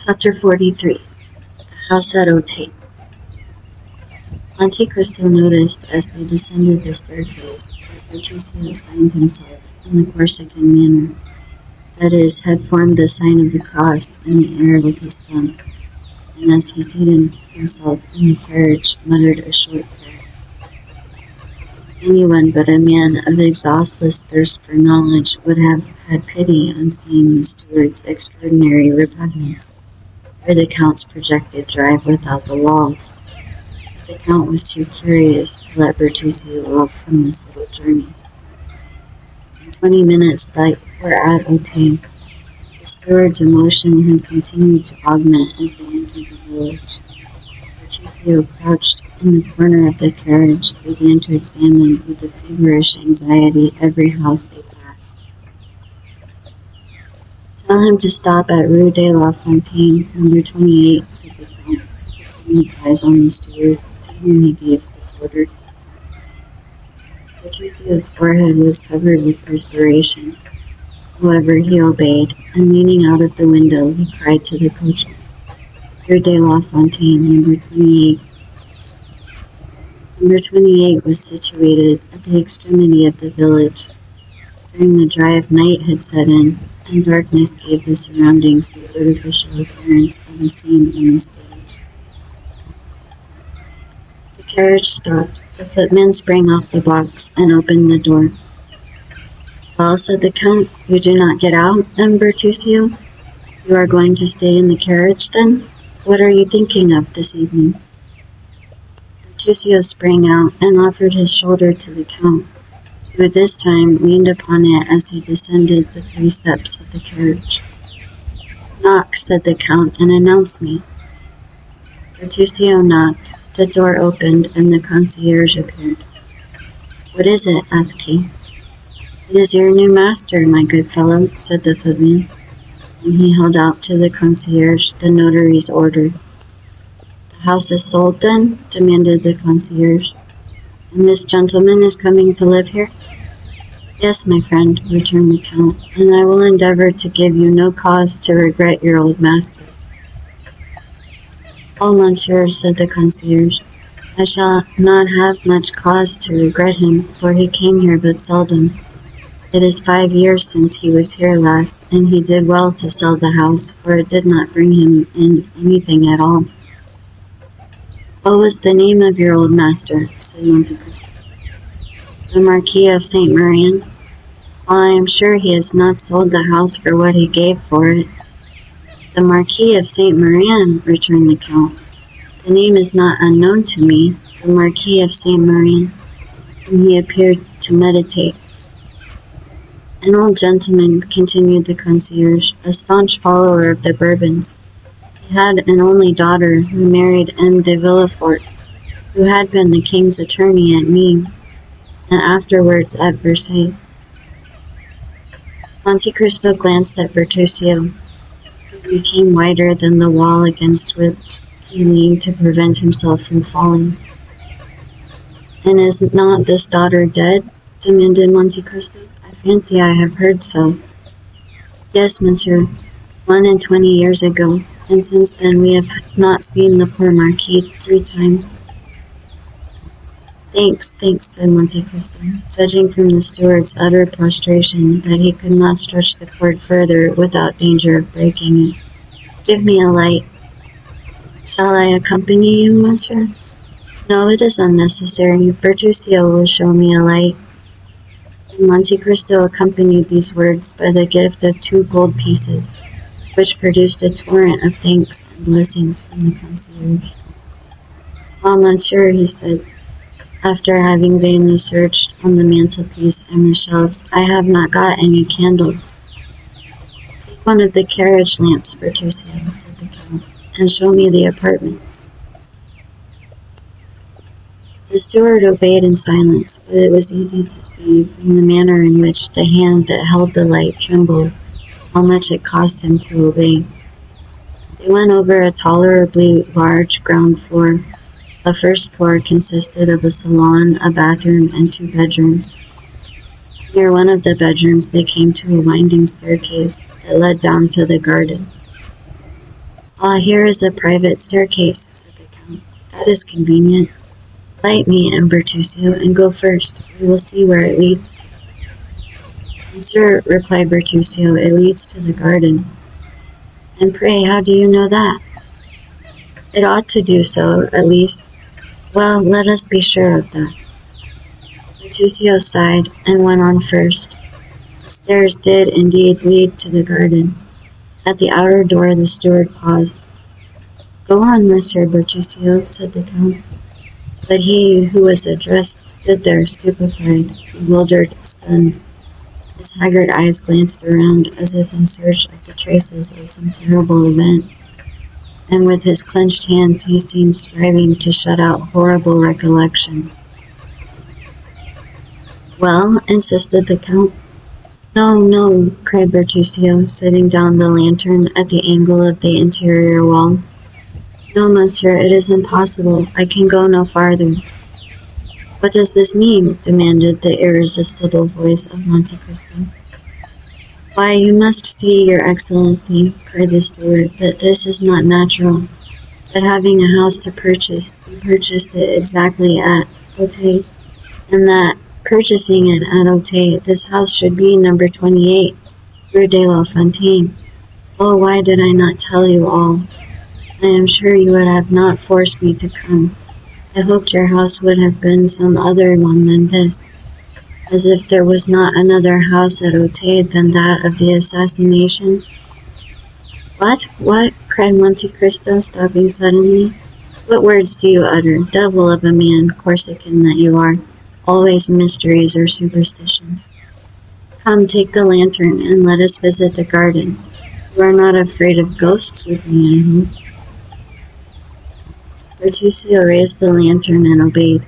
Chapter 43. The House at Auteuil. Monte Cristo noticed as they descended the staircase that Bertuccio signed himself in the Corsican manner, that is, had formed the sign of the cross in the air with his thumb, and as he seated himself in the carriage, muttered a short prayer. Anyone but a man of exhaustless thirst for knowledge would have had pity on seeing the steward's extraordinary repugnance for the Count's projected drive without the walls. But the Count was too curious to let Bertuccio off from this little journey. In 20 minutes they were at Auteuil. The steward's emotion had continued to augment as they entered the village. Bertuccio, crouched in the corner of the carriage, began to examine with a feverish anxiety every house they passed. "Tell him to stop at Rue de la Fontaine, number 28, said the Count, fixing his eyes on the steward, to whom he gave this order. Bertuccio's forehead was covered with perspiration. However, he obeyed, and leaning out of the window, he cried to the coachman, "Rue de la Fontaine, number 28. Number 28 was situated at the extremity of the village. During the drive, night had set in, and darkness gave the surroundings the artificial appearance of a scene on the stage. The carriage stopped. The footman sprang off the box and opened the door. "Well," said the Count, "you do not get out, Bertuccio? You are going to stay in the carriage, then? What are you thinking of this evening?" Bertuccio sprang out and offered his shoulder to the Count, who this time leaned upon it as he descended the 3 steps of the carriage. "Knock," said the Count, "and announce me." Bertuccio knocked. The door opened, and the concierge appeared. "What is it?" asked he. "It is your new master, my good fellow," said the footman, and he held out to the concierge the notary's order. "The house is sold, then?" demanded the concierge. "And this gentleman is coming to live here?" "Yes, my friend," returned the Count, "and I will endeavor to give you no cause to regret your old master." "Oh, monsieur," said the concierge, "I shall not have much cause to regret him, for he came here but seldom. It is 5 years since he was here last, and he did well to sell the house, for it did not bring him in anything at all." "What was the name of your old master?" said Monte Cristo. "The Marquis of Saint Méran. Well, I am sure he has not sold the house for what he gave for it." "The Marquis of Saint Méran," returned the Count. "The name is not unknown to me, the Marquis of Saint Méran," and he appeared to meditate. "An old gentleman," continued the concierge, "a staunch follower of the Bourbons. He had an only daughter who married M. de Villefort, who had been the king's attorney at Nîmes, and afterwards at Versailles." Monte Cristo glanced at Bertuccio, who became whiter than the wall against which he leaned to prevent himself from falling. "And is not this daughter dead?" demanded Monte Cristo. "I fancy I have heard so." "Yes, monsieur, 21 years ago, and since then we have not seen the poor Marquis 3 times. Thanks, said Monte Cristo, judging from the steward's utter prostration that he could not stretch the cord further without danger of breaking it. "Give me a light." "Shall I accompany you, monsieur?" "No, it is unnecessary. Bertuccio will show me a light." And Monte Cristo accompanied these words by the gift of 2 gold pieces, which produced a torrent of thanks and blessings from the concierge. "Ah, monsieur," he said, after having vainly searched on the mantelpiece and the shelves, "I have not got any candles." "Take one of the carriage lamps, Bertuccio," said the Count, "and show me the apartments." The steward obeyed in silence, but it was easy to see from the manner in which the hand that held the light trembled how much it cost him to obey. They went over a tolerably large ground floor. The first floor consisted of a salon, a bathroom, and 2 bedrooms. Near one of the bedrooms they came to a winding staircase that led down to the garden. Ah, here is a private staircase, said the Count. That is convenient. Light me, Bertuccio, and go first. We will see where it leads to. Monsieur, replied Bertuccio, it leads to the garden. And pray, how do you know that? It ought to do so, at least. Well, let us be sure of that. Bertuccio sighed and went on first. The stairs did indeed lead to the garden. At the outer door the steward paused. Go on, Monsieur Bertuccio, said the Count. But he who was addressed stood there, stupefied, bewildered, stunned. His haggard eyes glanced around as if in search of the traces of some terrible event, and with his clenched hands he seemed striving to shut out horrible recollections. Well, insisted the Count. No, no, cried Bertuccio, setting down the lantern at the angle of the interior wall. No, monsieur, it is impossible. I can go no farther. What does this mean? Demanded the irresistible voice of Monte Cristo. Why, you must see, your excellency, cried the steward, that this is not natural. That having a house to purchase, you purchased it exactly at Auteuil, and that, purchasing it at Auteuil, this house should be number 28, Rue de la Fontaine. Oh, why did I not tell you all? I am sure you would have not forced me to come. I hoped your house would have been some other one than this, as if there was not another house at Auteuil than that of the assassination. What? Cried Monte Cristo, stopping suddenly. What words do you utter, devil of a man, Corsican that you are? Always mysteries or superstitions. Come, take the lantern, and let us visit the garden. You are not afraid of ghosts with me, I hope. Bertuccio raised the lantern and obeyed.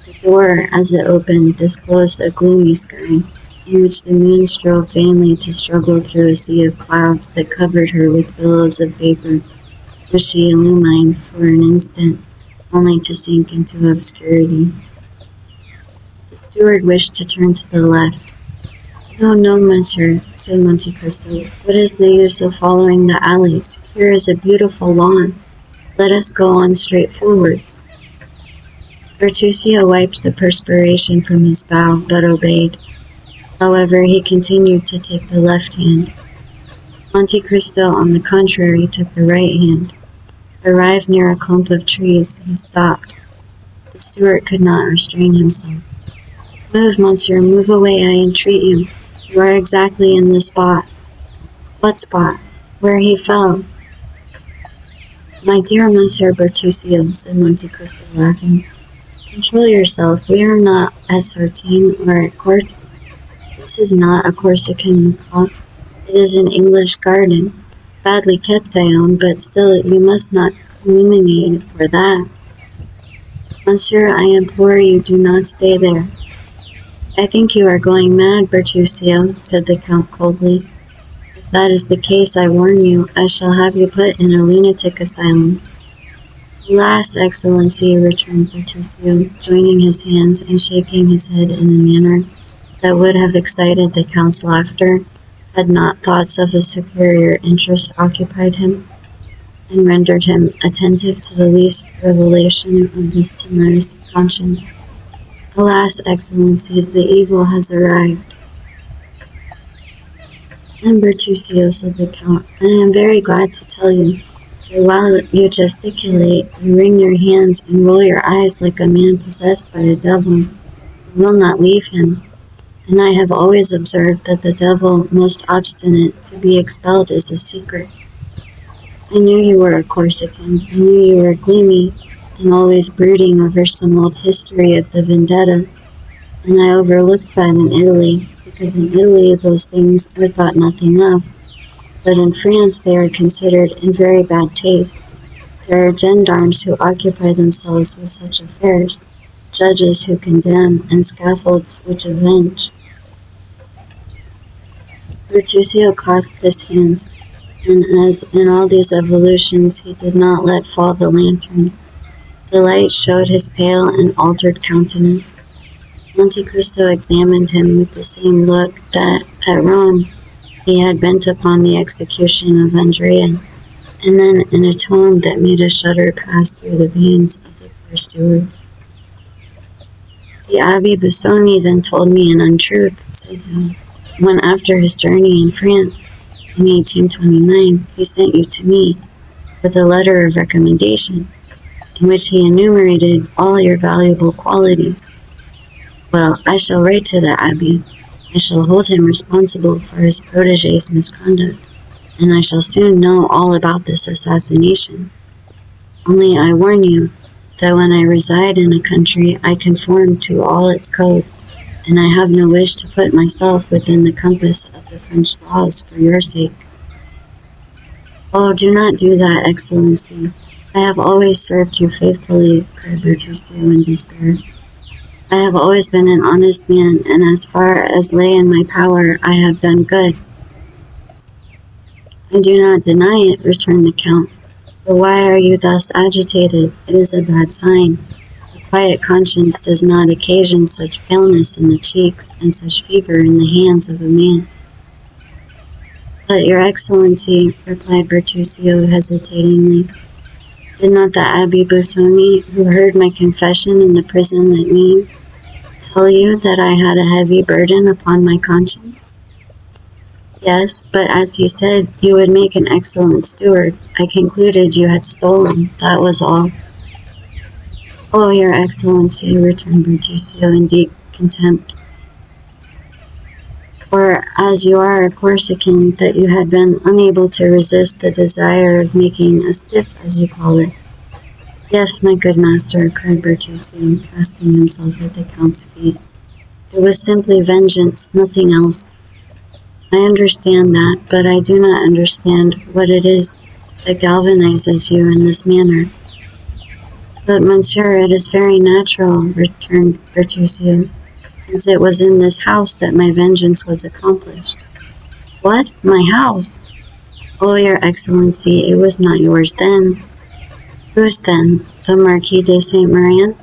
The door, as it opened, disclosed a gloomy sky, in which the moon strove vainly to struggle through a sea of clouds that covered her with billows of vapor, which she illumined for an instant, only to sink into obscurity. The steward wished to turn to the left. No, no, monsieur, said Monte Cristo. What is the use of following the alleys? Here is a beautiful lawn. Let us go on straight forwards. Bertuccio wiped the perspiration from his brow, but obeyed. However, he continued to take the left hand. Monte Cristo, on the contrary, took the right hand. Arrived near a clump of trees, he stopped. The steward could not restrain himself. Move, monsieur, move away, I entreat you. You are exactly in the spot. What spot? Where he fell. My dear Monsieur Bertuccio, said Monte Cristo, laughing, control yourself. We are not at Sartine or at court. This is not a Corsican macaw. It is an English garden. Badly kept, I own, but still you must not calumniate for that. Monsieur, I implore you, do not stay there. I think you are going mad, Bertuccio, said the Count coldly. If that is the case, I warn you, I shall have you put in a lunatic asylum. Alas, excellency, returned Bertuccio, joining his hands and shaking his head in a manner that would have excited the Count's laughter, had not thoughts of his superior interest occupied him, and rendered him attentive to the least revelation of this timorous conscience. Alas, excellency, the evil has arrived. And Bertuccio, said the Count, I am very glad to tell you that while you gesticulate, you wring your hands and roll your eyes like a man possessed by a devil, you will not leave him. And I have always observed that the devil most obstinate to be expelled is a secret. I knew you were a Corsican. I knew you were gloomy and always brooding over some old history of the vendetta, and I overlooked that in Italy, because in Italy those things are thought nothing of, but in France they are considered in very bad taste. There are gendarmes who occupy themselves with such affairs, judges who condemn, and scaffolds which avenge. Bertuccio clasped his hands, and as in all these evolutions he did not let fall the lantern, the light showed his pale and altered countenance. Monte Cristo examined him with the same look that, at Rome, he had bent upon the execution of Andrea, And then, in a tone that made a shudder pass through the veins of the poor steward, "The Abbé Busoni then told me an untruth," said he, "when after his journey in France in 1829 he sent you to me with a letter of recommendation, in which he enumerated all your valuable qualities. Well, I shall write to the Abbé. I shall hold him responsible for his protégé's misconduct, and I shall soon know all about this assassination. Only I warn you that when I reside in a country I conform to all its code, and I have no wish to put myself within the compass of the French laws for your sake." "Oh, do not do that, Excellency. I have always served you faithfully," cried Bertuccio in despair. "I have always been an honest man, and as far as lay in my power, I have done good." "I do not deny it," returned the Count. "But why are you thus agitated? It is a bad sign. A quiet conscience does not occasion such paleness in the cheeks and such fever in the hands of a man." "But, Your Excellency," replied Bertuccio hesitatingly, "did not the Abbé Busoni, who heard my confession in the prison at Nimes, tell you that I had a heavy burden upon my conscience?" "Yes, but as he said you would make an excellent steward, I concluded you had stolen, that was all." "Oh, Your Excellency," returned Bertuccio in deep contempt, "for as you are a Corsican, that you had been unable to resist the desire of making a stiff, as you call it." "Yes, my good master," cried Bertuccio, casting himself at the Count's feet. "It was simply vengeance, nothing else. I understand that, but I do not understand what it is that galvanizes you in this manner." "But, monsieur, it is very natural," returned Bertuccio, "since it was in this house that my vengeance was accomplished." "What? My house?" "Oh, Your Excellency, it was not yours then." "Whose then? The Marquis de Saint-Méran?"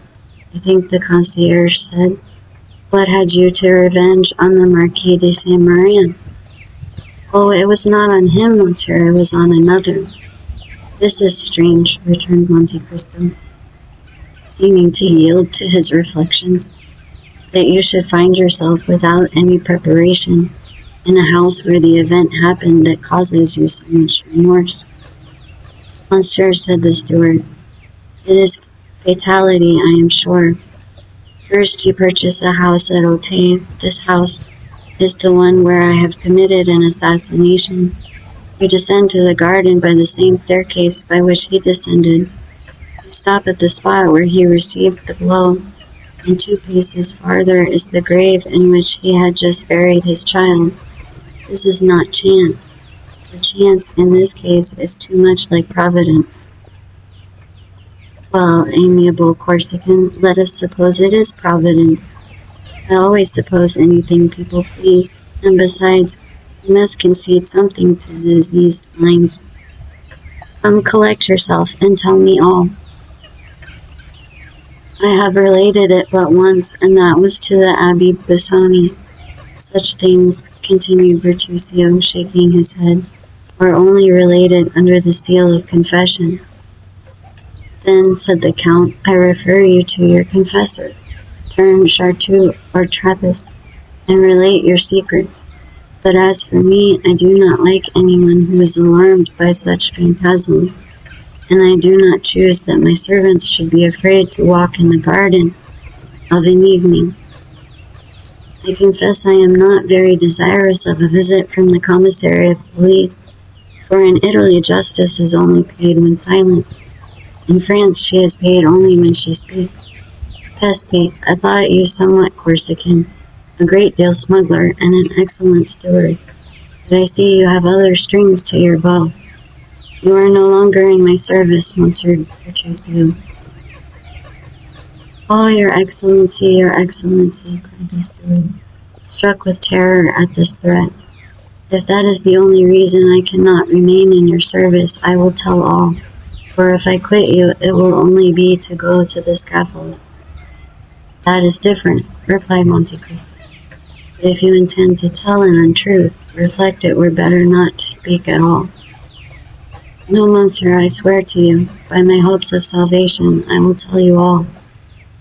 "I think the concierge said." "What had you to revenge on the Marquis de Saint-Méran?" "Oh, it was not on him, monsieur, it was on another." "This is strange," returned Monte Cristo, seeming to yield to his reflections, "that you should find yourself without any preparation in a house where the event happened that causes you so much remorse." "Monsieur," said the steward, "it is fatality, I am sure. First you purchase a house at Auteuil. This house is the one where I have committed an assassination. You descend to the garden by the same staircase by which he descended. You stop at the spot where he received the blow, and 2 paces farther is the grave in which he had just buried his child. This is not chance, for chance in this case is too much like providence." "Well, amiable Corsican, let us suppose it is providence. I always suppose anything people please, and besides, you must concede something to Zizzi's lines. Come, collect yourself, and tell me all." "I have related it but once, and that was to the Abbé Busoni. Such things," continued Bertuccio, shaking his head, "are only related under the seal of confession." "Then," said the Count, "I refer you to your confessor. Turn Chartreux or Trappist, and relate your secrets. But as for me, I do not like anyone who is alarmed by such phantasms, and I do not choose that my servants should be afraid to walk in the garden of an evening. I confess I am not very desirous of a visit from the commissary of police, for in Italy justice is only paid when silent. In France she is paid only when she speaks. Peste, I thought you somewhat Corsican, a great deal smuggler, and an excellent steward. But I see you have other strings to your bow. You are no longer in my service, Monsieur Bertuccio." "Oh, Your Excellency," cried the steward, struck with terror at this threat. "If that is the only reason I cannot remain in your service, I will tell all, for if I quit you, it will only be to go to the scaffold." "That is different," replied Monte Cristo. "But if you intend to tell an untruth, reflect it were better not to speak at all." No, monsieur, I swear to you, by my hopes of salvation, I will tell you all.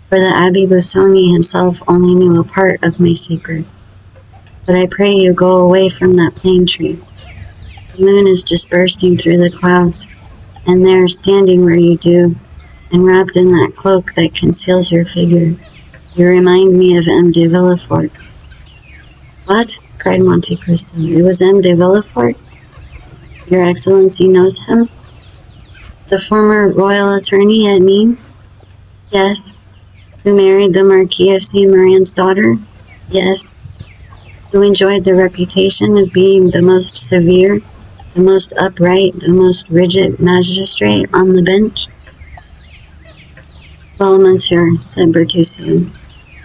For the Abbé Busoni himself only knew a part of my secret. But I pray you go away from that plane tree. The moon is just bursting through the clouds, and there, standing where you do, and wrapped in that cloak that conceals your figure, you remind me of M. de Villefort. What? Cried Monte Cristo. It was M. de Villefort? Your Excellency knows him? The former royal attorney at Nimes? Yes. Who married the Marquis of Saint Méran's daughter? Yes. Who enjoyed the reputation of being the most severe, the most upright, the most rigid magistrate on the bench? Well, monsieur, said Bertuccio,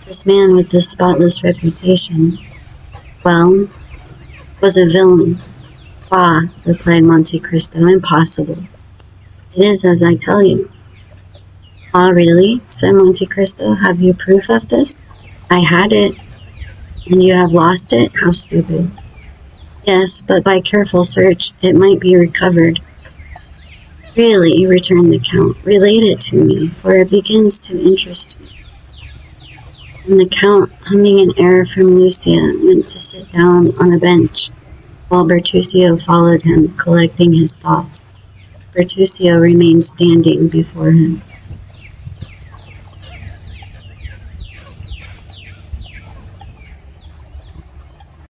this man with this spotless reputation, well, was a villain. Ah, replied Monte Cristo, impossible. It is as I tell you. Ah, really? Said Monte Cristo. Have you proof of this? I had it. And you have lost it? How stupid. Yes, but by careful search, it might be recovered. Really, returned the Count, relate it to me, for it begins to interest me. And the Count, humming an air from Lucia, went to sit down on a bench, while Bertuccio followed him, collecting his thoughts. Bertuccio remained standing before him.